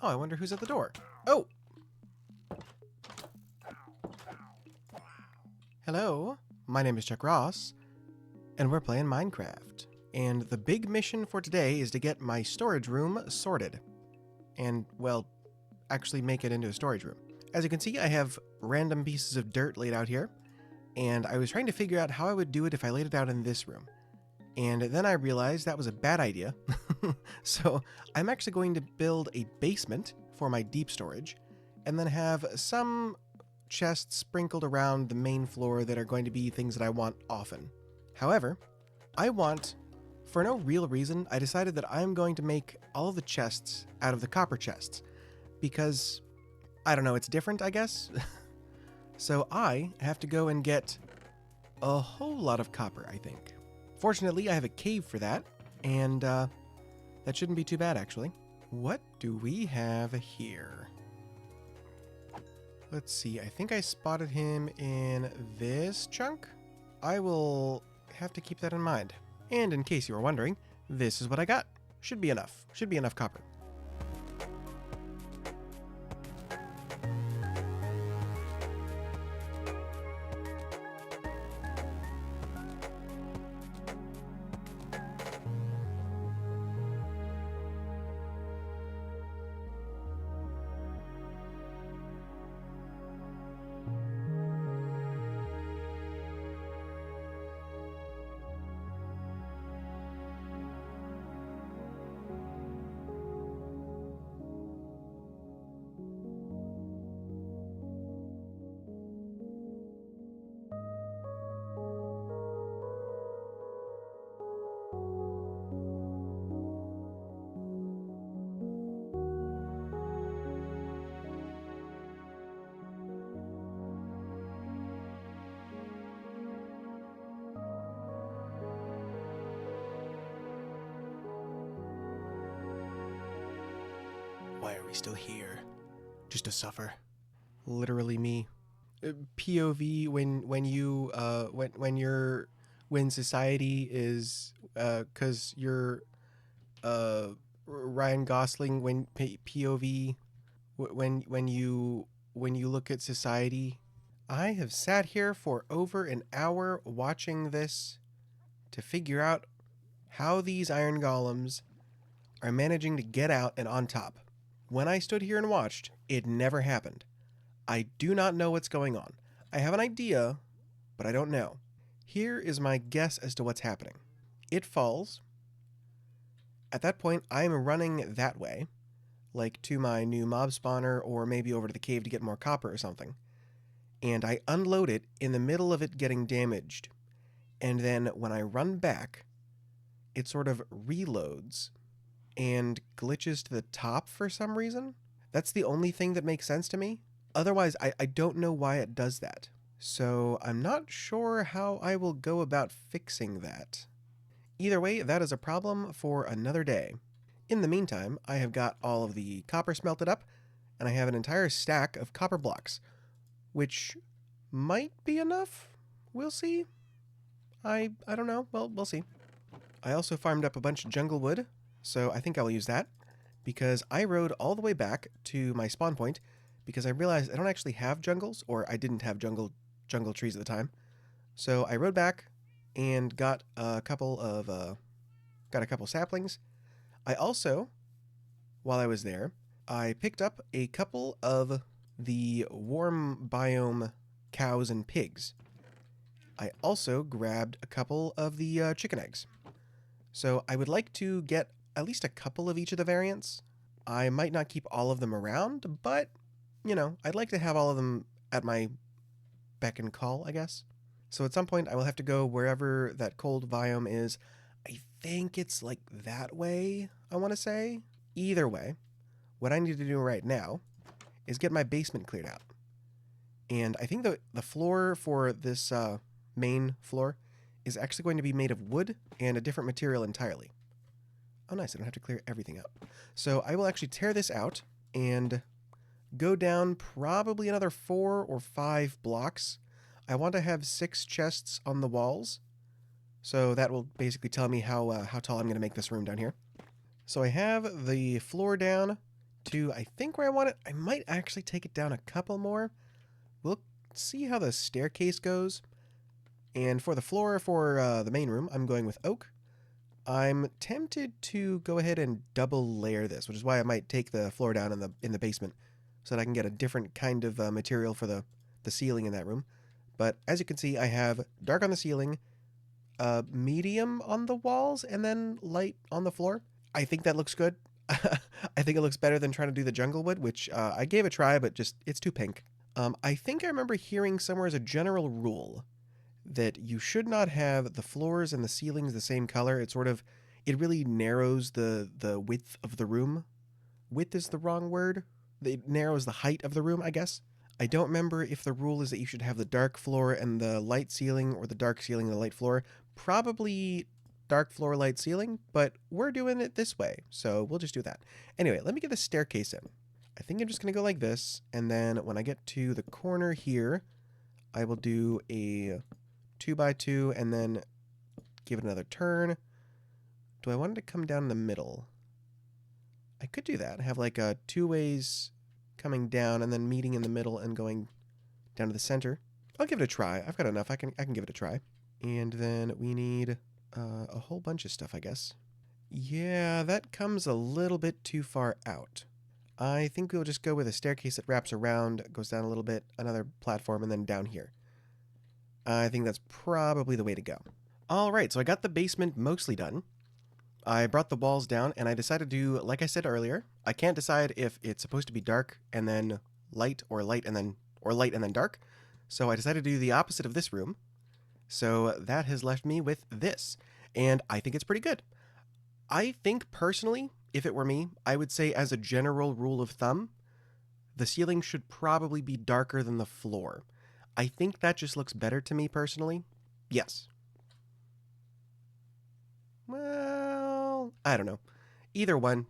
Oh, I wonder who's at the door. Oh! Hello, my name is Chuck Ross, and we're playing Minecraft. And the big mission for today is to get my storage room sorted. And, well, actually make it into a storage room. As you can see, I have random pieces of dirt laid out here, and I was trying to figure out how I would do it if I laid it out in this room. And then I realized that was a bad idea. So I'm actually going to build a basement for my deep storage, and then have some chests sprinkled around the main floor that are going to be things that I want often. However, for no real reason, I decided that I'm going to make all of the chests out of the copper chests. Because, I don't know, it's different, I guess? So I have to go and get a whole lot of copper, I think. Fortunately, I have a cave for that, and that shouldn't be too bad, actually. What do we have here? Let's see, I think I spotted him in this chunk. I will have to keep that in mind. And in case you were wondering, this is what I got. Should be enough. Should be enough copper. Why are we still here? Just to suffer. Literally me. POV when society is cuz you're Ryan Gosling when POV when you look at society. I have sat here for over an hour watching this to figure out how these iron golems are managing to get out and on top. When I stood here and watched, it never happened. I do not know what's going on. I have an idea, but I don't know. Here is my guess as to what's happening. It falls. At that point, I am running that way, like to my new mob spawner or maybe over to the cave to get more copper or something. And I unload it in the middle of it getting damaged. And then when I run back, it sort of reloads and glitches to the top for some reason. That's the only thing that makes sense to me. Otherwise, I don't know why it does that. So I'm not sure how I will go about fixing that. Either way, that is a problem for another day. In the meantime, I have got all of the copper smelted up, and I have an entire stack of copper blocks, which might be enough. We'll see. I don't know. Well, we'll see. I also farmed up a bunch of jungle wood, so I think I'll use that, because I rode all the way back to my spawn point because I realized I don't actually have jungles, or I didn't have jungle trees at the time. So I rode back and got a couple saplings. I also, while I was there, I picked up a couple of the warm biome cows and pigs. I also grabbed a couple of the chicken eggs. So I would like to get at least a couple of each of the variants. I might not keep all of them around, but, you know, I'd like to have all of them at my beck and call, I guess. So at some point I will have to go wherever that cold biome is. I think it's like that way, I want to say. Either way, what I need to do right now is get my basement cleared out. And I think the floor for this main floor is actually going to be made of wood and a different material entirely. Oh, nice. I don't have to clear everything out. So I will actually tear this out and go down probably another 4 or 5 blocks. I want to have 6 chests on the walls. So that will basically tell me how tall I'm going to make this room down here. So I have the floor down to, I think, where I want it. I might actually take it down a couple more. We'll see how the staircase goes. And for the floor for the main room, I'm going with oak. I'm tempted to go ahead and double layer this, which is why I might take the floor down in the basement so that I can get a different kind of material for the ceiling in that room. But as you can see, I have dark on the ceiling, medium on the walls, and then light on the floor. I think that looks good. I think it looks better than trying to do the jungle wood, which I gave a try, but just it's too pink. I think I remember hearing somewhere as a general rule that you should not have the floors and the ceilings the same color. It really narrows the width of the room. Width is the wrong word. It narrows the height of the room, I guess. I don't remember if the rule is that you should have the dark floor and the light ceiling, or the dark ceiling and the light floor. Probably dark floor, light ceiling, but we're doing it this way, so we'll just do that. Anyway, let me get the staircase in. I think I'm just going to go like this, and then when I get to the corner here, I will do a 2x2 and then give it another turn. Do I want it to come down in the middle? I could do that. Have like two ways coming down and then meeting in the middle and going down to the center. I'll give it a try. I've got enough. I can give it a try. And then we need a whole bunch of stuff, I guess. Yeah, that comes a little bit too far out. I think we'll just go with a staircase that wraps around, goes down a little bit, another platform, and then down here. I think that's probably the way to go. All right, so I got the basement mostly done. I brought the walls down, and I decided to do, like I said earlier, I can't decide if it's supposed to be dark and then light, or light and then dark. So I decided to do the opposite of this room. So that has left me with this, and I think it's pretty good. I think personally, if it were me, I would say as a general rule of thumb, the ceiling should probably be darker than the floor. I think that just looks better to me personally. Yes. Well, I don't know. Either one,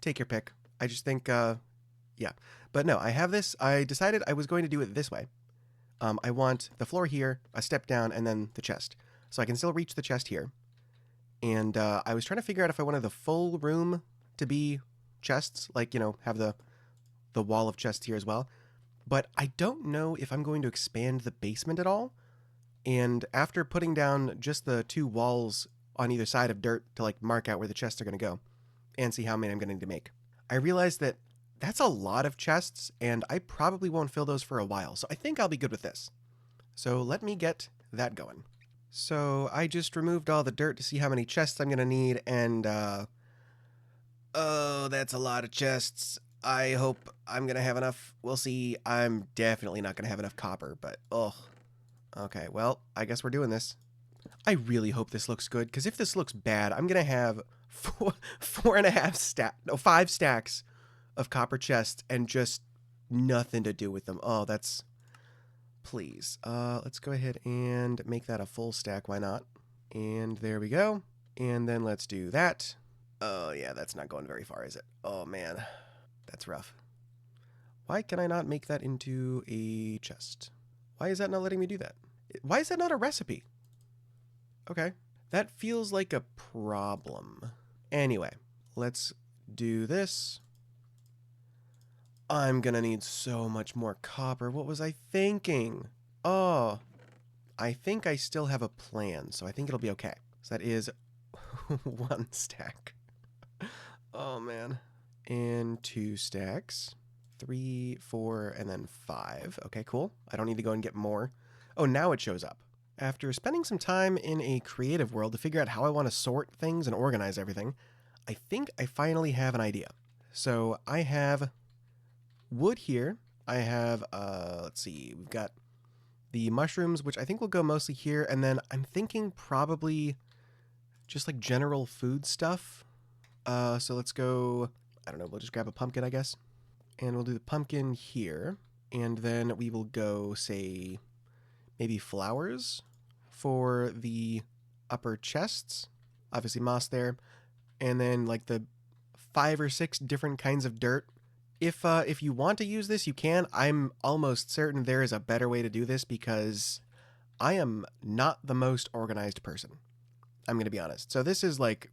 take your pick. I just think, yeah. But no, I have this. I decided I was going to do it this way. I want the floor here, a step down, and then the chest. So I can still reach the chest here. And I was trying to figure out if I wanted the full room to be chests, like, have the wall of chests here as well. But I don't know if I'm going to expand the basement at all. And after putting down just the two walls on either side of dirt to like mark out where the chests are going to go and see how many I'm going to need to make, I realized that that's a lot of chests, and I probably won't fill those for a while, so I think I'll be good with this. So let me get that going. So I just removed all the dirt to see how many chests I'm going to need, and oh, that's a lot of chests. I hope I'm going to have enough. We'll see. I'm definitely not going to have enough copper, but oh. Okay, well, I guess we're doing this. I really hope this looks good, because if this looks bad, I'm going to have 5 stacks of copper chests and just nothing to do with them. Oh, that's... Please. Let's go ahead and make that a full stack. Why not? And there we go. And then let's do that. Oh, yeah, that's not going very far, is it? Oh, man. That's rough. Why can I not make that into a chest? Why is that not letting me do that? Why is that not a recipe? Okay. That feels like a problem. Anyway, let's do this. I'm gonna need so much more copper. What was I thinking? Oh, I think I still have a plan, so I think it'll be okay. So that is 1 stack. Oh, man. And 2 stacks. 3, 4, and then 5. Okay, cool. I don't need to go and get more. Oh, now it shows up. After spending some time in a creative world to figure out how I want to sort things and organize everything, I think I finally have an idea. So I have wood here. I have, let's see, we've got the mushrooms, which I think will go mostly here, and then I'm thinking probably just like general food stuff. So let's go, I don't know, we'll just grab a pumpkin, I guess. And we'll do the pumpkin here, and then we will go, say, maybe flowers for the upper chests. Obviously moss there. And then like the 5 or 6 different kinds of dirt. If you want to use this, you can. I'm almost certain there is a better way to do this because I am not the most organized person. I'm going to be honest. So this is like,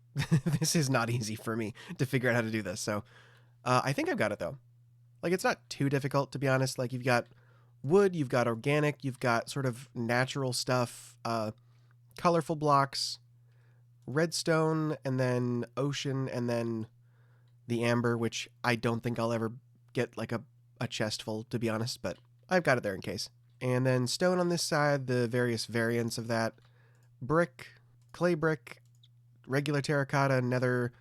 this is not easy for me to figure out how to do this. So I think I've got it though. Like, it's not too difficult, to be honest. Like, you've got wood, you've got organic, you've got sort of natural stuff, colorful blocks, redstone, and then ocean, and then the amber, which I don't think I'll ever get like a chest full, to be honest, but I've got it there in case. And then stone on this side, the various variants of that, brick, clay brick, regular terracotta, nether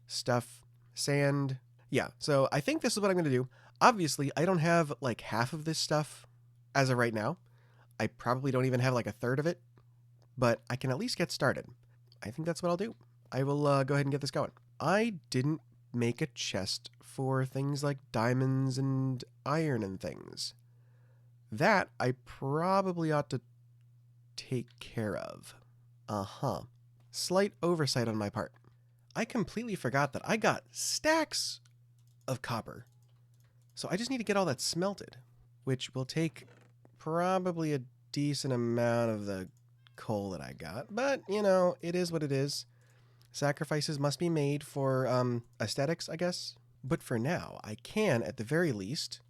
stuff, sand. Yeah, so I think this is what I'm going to do. Obviously, I don't have like half of this stuff as of right now. I probably don't even have like a third of it, but I can at least get started. I think that's what I'll do. I will go ahead and get this going. I didn't make a chest for things like diamonds and iron and things. That I probably ought to take care of. Slight oversight on my part. I completely forgot that I got stacks of copper. So I just need to get all that smelted, which will take probably a decent amount of the coal that I got. But, you know, it is what it is. Sacrifices must be made for aesthetics, I guess. But for now, I can, at the very least,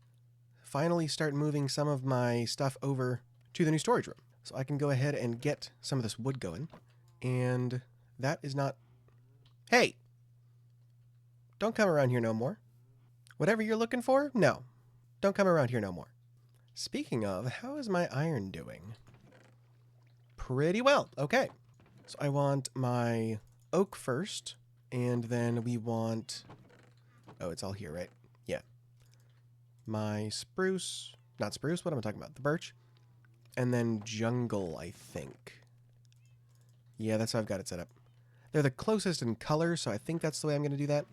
finally start moving some of my stuff over to the new storage room. So I can go ahead and get some of this wood going. And that is not... Hey! Don't come around here no more. Whatever you're looking for, no. Don't come around here no more. Speaking of, how is my iron doing? Pretty well. Okay. So I want my oak first, and then we want... Oh, it's all here, right? Yeah. My spruce... Not spruce, what am I talking about? The birch. And then jungle, I think. Yeah, that's how I've got it set up. They're the closest in color, so I think that's the way I'm going to do that.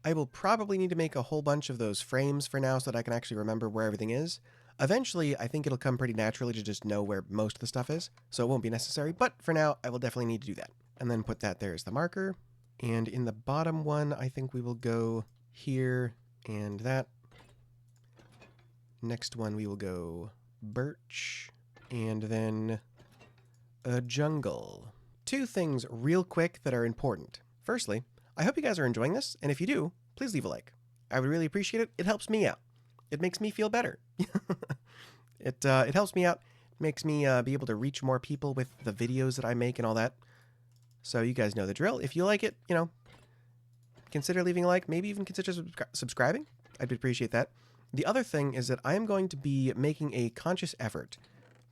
I will probably need to make a whole bunch of those frames for now so that I can actually remember where everything is. Eventually, I think it'll come pretty naturally to just know where most of the stuff is, so it won't be necessary, but for now, I will definitely need to do that. And then put that there as the marker. And in the bottom one, I think we will go here and that. Next one, we will go birch, and then a jungle. Two things real quick that are important. Firstly, I hope you guys are enjoying this, and if you do, please leave a like. I would really appreciate it. It helps me out. It makes me feel better. It helps me out. It makes me be able to reach more people with the videos that I make and all that. So you guys know the drill. If you like it, you know, consider leaving a like. Maybe even consider subscribing. I'd appreciate that. The other thing is that I am going to be making a conscious effort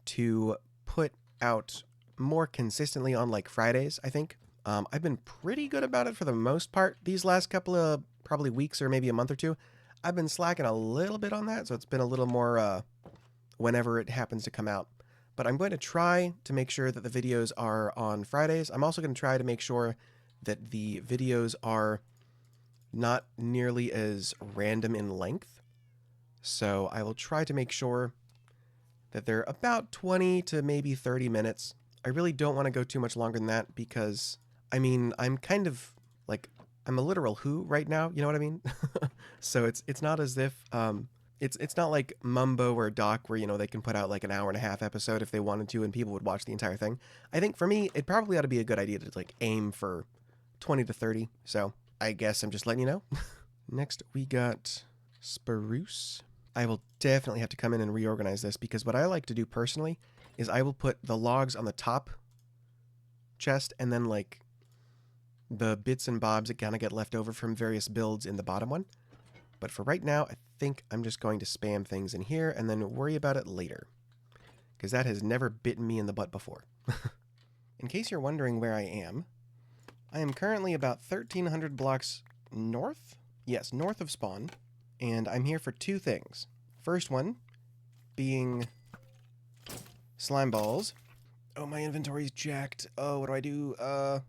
to put out more consistently on like Fridays, I think. I've been pretty good about it for the most part these last couple of probably weeks or maybe a month or two. I've been slacking a little bit on that, so it's been a little more whenever it happens to come out. But I'm going to try to make sure that the videos are on Fridays. I'm also going to try to make sure that the videos are not nearly as random in length. So I will try to make sure that they're about 20 to maybe 30 minutes. I really don't want to go too much longer than that because, I mean, I'm kind of like, I'm a literal who right now, you know what I mean? So it's not as if, it's not like Mumbo or Doc where, you know, they can put out like an hour and a half episode if they wanted to and people would watch the entire thing. I think for me, it probably ought to be a good idea to like aim for 20 to 30. So I guess I'm just letting you know. Next, we got spruce. I will definitely have to come in and reorganize this because what I like to do personally is I will put the logs on the top chest and then like the bits and bobs that kind of get left over from various builds in the bottom one. But for right now, I think I'm just going to spam things in here and then worry about it later because that has never bitten me in the butt before. In case you're wondering where I am currently about 1,300 blocks north. Yes, north of spawn. And I'm here for two things. First one being slime balls. Oh, my inventory's jacked. Oh, what do I do? I'm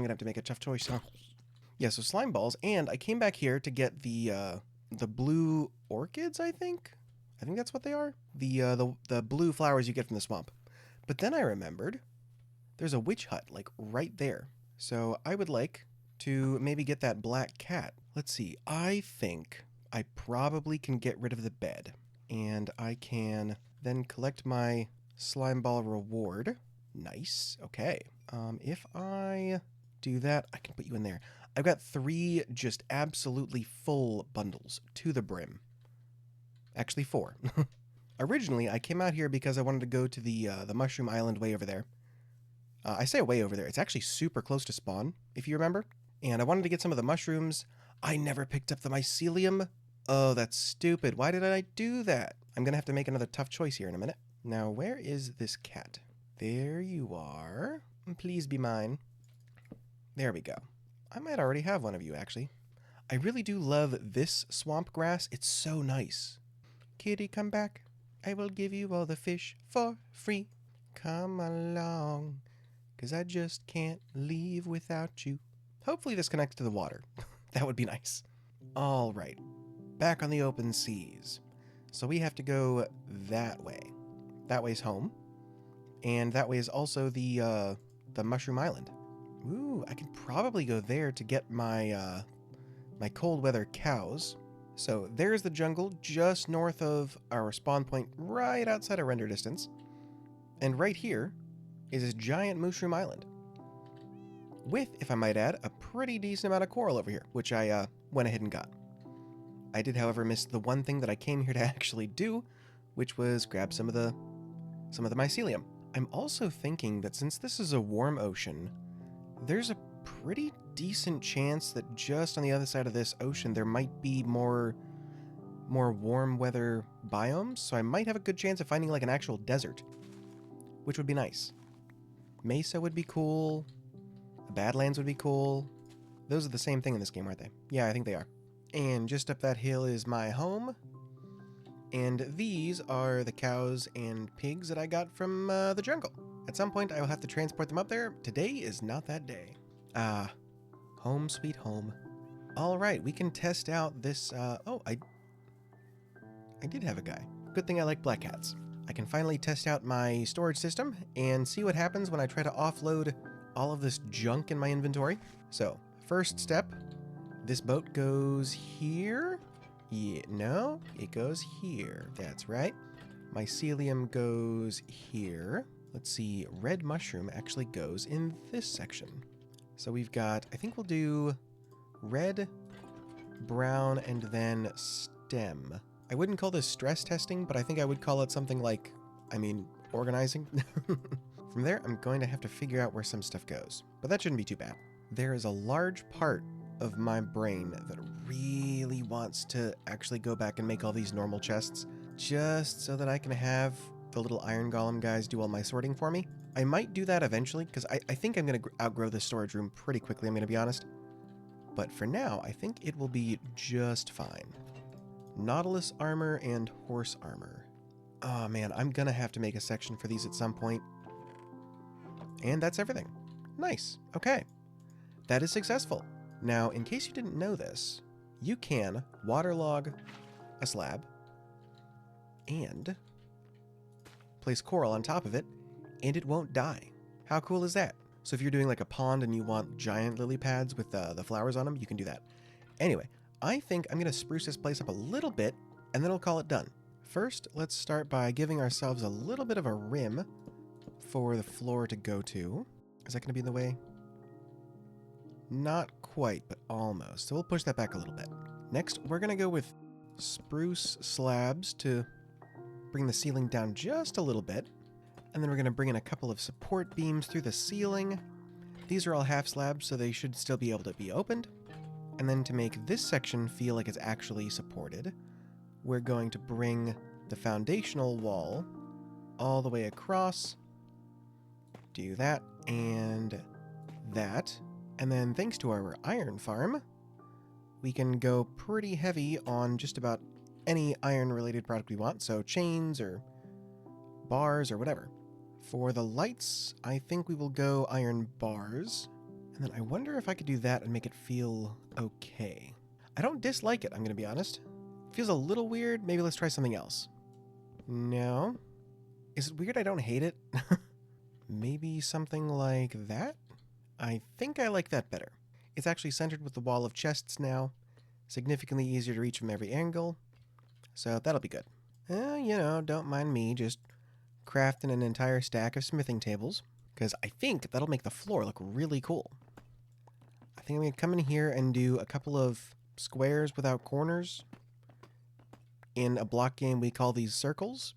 gonna have to make a tough choice. Yeah, so slime balls, and I came back here to get the blue orchids, I think? I think that's what they are. The blue flowers you get from the swamp. But then I remembered there's a witch hut, like, right there. So I would like to maybe get that black cat. Let's see, I think I probably can get rid of the bed. And I can then collect my slime ball reward. Nice. Okay. If I do that, I can put you in there. I've got 3 just absolutely full bundles to the brim. Actually 4. Originally, I came out here because I wanted to go to the Mushroom Island way over there. I say way over there. It's actually super close to spawn, if you remember. And I wanted to get some of the mushrooms. I never picked up the mycelium. Oh, that's stupid. Why did I do that? I'm going to have to make another tough choice here in a minute. Now, where is this cat? There you are. Please be mine. There we go. I might already have one of you, actually. I really do love this swamp grass. It's so nice. Kitty, come back. I will give you all the fish for free. Come along, 'cause I just can't leave without you. Hopefully this connects to the water. That would be nice. All right. Back on the open seas. So we have to go that way. That way's home. And that way is also the Mushroom Island. Ooh, I can probably go there to get my my cold weather cows. So there's the jungle just north of our spawn point, right outside of render distance. And right here is this giant Mushroom Island. With, if I might add, a pretty decent amount of coral over here, which I went ahead and got. I did, however, miss the one thing that I came here to actually do, which was grab some of the mycelium. I'm also thinking that since this is a warm ocean, there's a pretty decent chance that just on the other side of this ocean there might be more warm weather biomes, so I might have a good chance of finding like an actual desert, which would be nice. Mesa would be cool. Badlands would be cool. Those are the same thing in this game, aren't they? Yeah, I think they are. And just up that hill is my home. And these are the cows and pigs that I got from the jungle. At some point, I will have to transport them up there. Today is not that day. Ah, home sweet home. All right, we can test out this. Oh, I did have a guy. Good thing I like black cats. I can finally test out my storage system and see what happens when I try to offload all of this junk in my inventory. So, first step, this boat goes here. Yeah, no, it goes here. That's right. Mycelium goes here. Let's see, red mushroom actually goes in this section. So we've got, I think we'll do red, brown, and then stem. I wouldn't call this stress testing, but I think I would call it something like, organizing. From there, I'm going to have to figure out where some stuff goes, but that shouldn't be too bad. There is a large part of my brain that really wants to actually go back and make all these normal chests, just so that I can have the little iron golem guys do all my sorting for me. I might do that eventually, because I think I'm going to outgrow this storage room pretty quickly, I'm going to be honest. But for now, I think it will be just fine. Nautilus armor and horse armor. Oh man, I'm going to have to make a section for these at some point. And that's everything. Nice. Okay. That is successful. Now, in case you didn't know this, you can waterlog a slab and place coral on top of it, and it won't die. How cool is that? So if you're doing like a pond and you want giant lily pads with the flowers on them, you can do that. Anyway, I think I'm going to spruce this place up a little bit, and then I'll call it done. First, let's start by giving ourselves a little bit of a rim for the floor to go to. Is that going to be in the way? Not quite, but almost. So we'll push that back a little bit. Next, we're going to go with spruce slabs to bring the ceiling down just a little bit. And then we're going to bring in a couple of support beams through the ceiling. These are all half slabs, so they should still be able to be opened. And then to make this section feel like it's actually supported, we're going to bring the foundational wall all the way across. Do that and that. And then thanks to our iron farm, we can go pretty heavy on just about any iron-related product we want, so chains or bars or whatever. For the lights, I think we will go iron bars, and then I wonder if I could do that and make it feel okay. I don't dislike it, I'm going to be honest. It feels a little weird. Maybe let's try something else. No. Is it weird I don't hate it? Maybe something like that? I think I like that better. It's actually centered with the wall of chests now, significantly easier to reach from every angle, so that'll be good. Don't mind me just crafting an entire stack of smithing tables, because I think that'll make the floor look really cool. I think I'm going to come in here and do a couple of squares without corners. In a block game, we call these circles.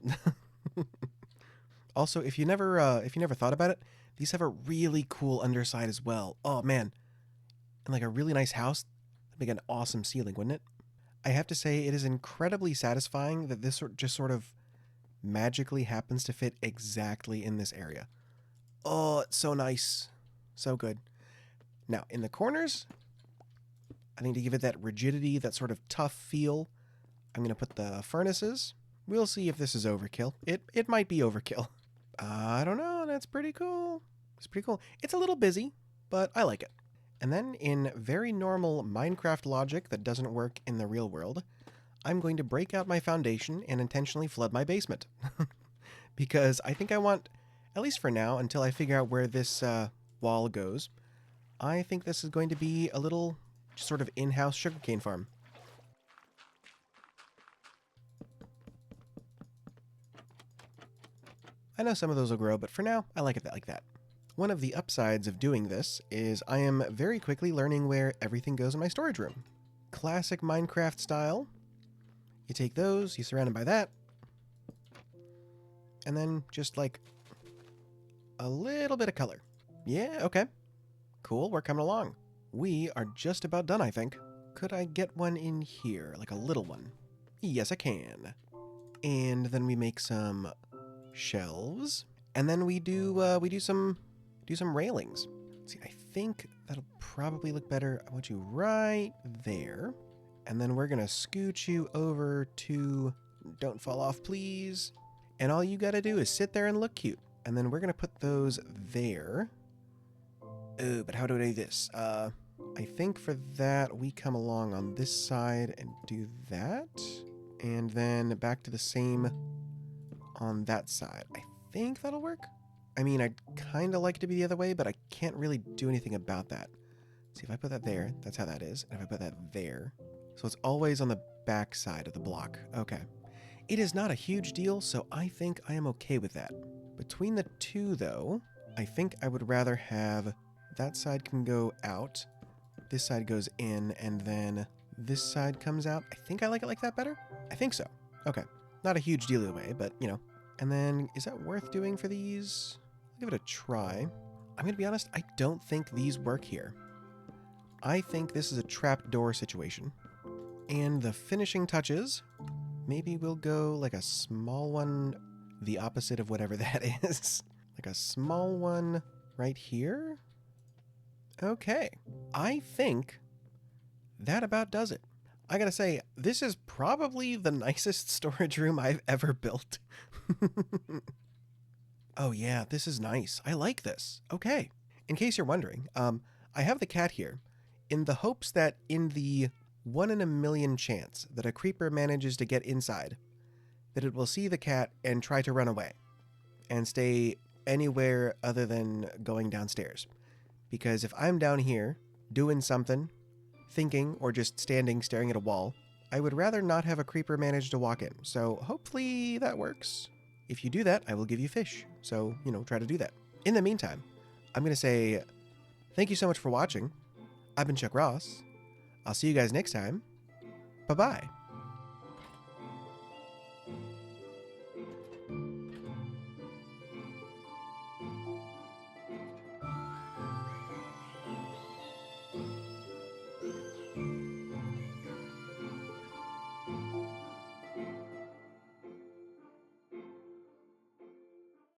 Also, if you never thought about it, these have a really cool underside as well. Oh man, and like a really nice house, that'd make an awesome ceiling, wouldn't it? I have to say, it is incredibly satisfying that this just sort of magically happens to fit exactly in this area. Oh, it's so nice, so good. Now in the corners, I think to give it that rigidity, that sort of tough feel, I'm going to put the furnaces. We'll see if this is overkill. It might be overkill. I don't know. That's pretty cool. It's pretty cool. It's a little busy, but I like it. And then in very normal Minecraft logic that doesn't work in the real world, I'm going to break out my foundation and intentionally flood my basement. Because I think I want, at least for now, until I figure out where this wall goes, I think this is going to be a little sort of in-house sugarcane farm. I know some of those will grow, but for now, I like it like that. One of the upsides of doing this is I am very quickly learning where everything goes in my storage room. Classic Minecraft style. You take those, you surround them by that, and then just like a little bit of color. Yeah, okay. Cool, we're coming along. We are just about done, I think. Could I get one in here, like a little one? Yes, I can. And then we make some shelves, and then we do some railings. Let's see, I think that'll probably look better. I want you right there, and then we're gonna scoot you over to, don't fall off please, and all you gotta do is sit there and look cute, and then we're gonna put those there. Oh, but how do I do this? I think for that we come along on this side and do that, and then back to the same on that side. I think that'll work. I mean, I'd kind of like it to be the other way, but I can't really do anything about that. See, if I put that there, that's how that is. And if I put that there, so it's always on the back side of the block. Okay. It is not a huge deal, so I think I am okay with that. Between the two, though, I think I would rather have that side can go out, this side goes in, and then this side comes out. I think I like it like that better. I think so. Okay. Not a huge deal either way, but, you know. And then, is that worth doing for these? I'll give it a try. I'm going to be honest, I don't think these work here. I think this is a trapdoor situation. And the finishing touches, maybe we'll go like a small one, the opposite of whatever that is. Like a small one right here? Okay. I think that about does it. I gotta say, this is probably the nicest storage room I've ever built. Oh yeah, this is nice. I like this. Okay. In case you're wondering, I have the cat here in the hopes that in the 1 in a million chance that a creeper manages to get inside, that it will see the cat and try to run away and stay anywhere other than going downstairs. Because if I'm down here doing something, thinking, or just standing staring at a wall, I would rather not have a creeper manage to walk in. So hopefully that works. If you do that, I will give you fish. So, you know, try to do that. In the meantime, I'm going to say thank you so much for watching. I've been Chuck Ross. I'll see you guys next time. Bye-bye.